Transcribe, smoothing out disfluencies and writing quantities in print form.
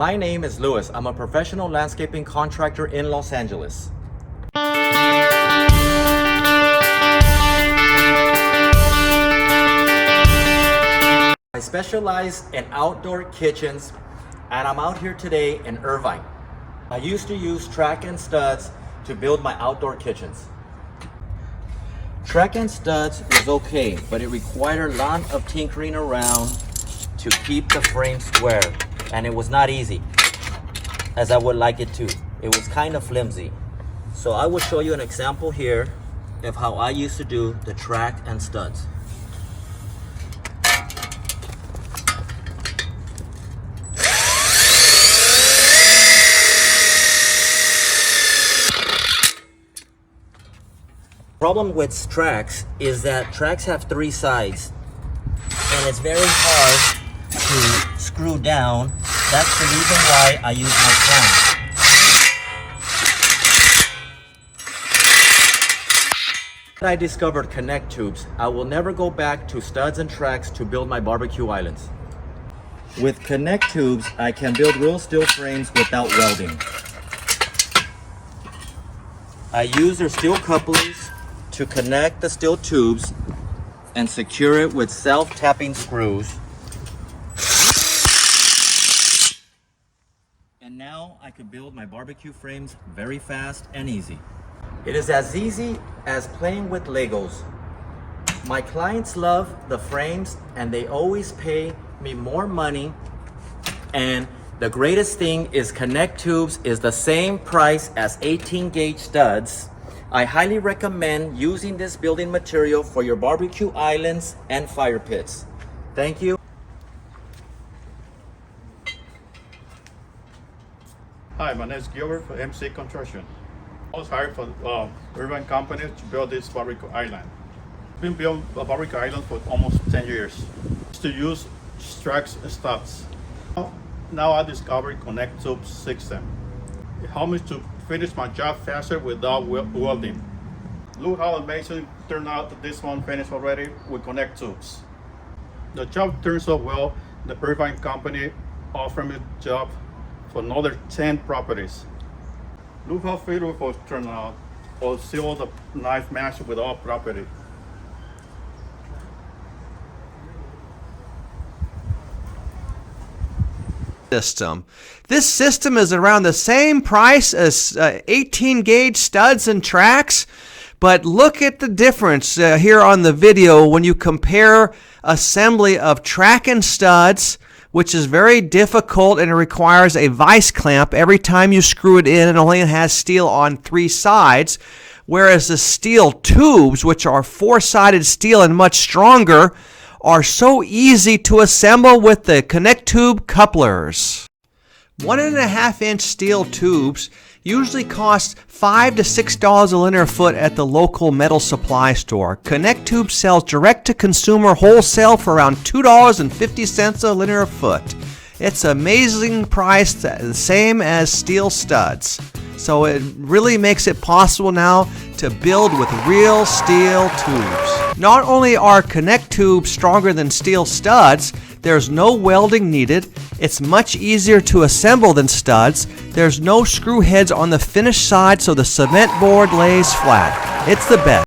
My name is Louis. I'm a professional landscaping contractor in Los Angeles. I specialize in outdoor kitchens, and I'm out here today in Irvine. I used to use track and studs to build my outdoor kitchens. Track and studs was okay, but it required a lot of tinkering around to keep the frame square, and it was not easy as I would like it to. It was kind of flimsy. So I will show you an example here of how I used to do the track and studs. Problem with tracks is that tracks have 3 sides, and it's very hard to screw down. That's the reason why I use my clamp. I discovered ConnecTubes. I will never go back to studs and tracks to build my BBQ Islands. With ConnecTubes, I can build real steel frames without welding. I use their steel couplings to connect the steel tubes and secure it with self-tapping screws. And now I can build my barbecue frames very fast and easy. It is as easy as playing with Legos. My clients love the frames and they always pay me more money. And the greatest thing is ConnecTubes is the same price as 18 gauge studs. I highly recommend using this building material for your barbecue islands and fire pits. Thank you. Hi, my name is Gilbert for MC Construction. I was hired for Irvine company to build this barbecue island. I've been building a barbecue island for almost 10 years. To use tracks and studs. Now I discovered ConnecTubes system. It helped me to finish my job faster without welding. Look how amazing turned out this one finished already with ConnecTubes. The job turned so well, the Irvine company offered me a job for another 10 properties. Look how beautiful it turned out. I'll seal the knife match with all property. System. This system is around the same price as 18 gauge studs and tracks, but look at the difference here on the video when you compare assembly of track and studs, which is very difficult and it requires a vice clamp every time you screw it in, and only has steel on 3 sides, whereas the steel tubes, which are 4-sided steel and much stronger, are so easy to assemble with the ConnecTube couplers. 1.5-inch steel tubes usually cost $5 to $6 a linear foot at the local metal supply store. ConnecTube sells direct to consumer wholesale for around $2.50 a linear foot. It's an amazing price, the same as steel studs. So it really makes it possible now to build with real steel tubes. Not only are ConnecTubes stronger than steel studs, there's no welding needed. It's much easier to assemble than studs. There's no screw heads on the finished side, so the cement board lays flat. It's the best.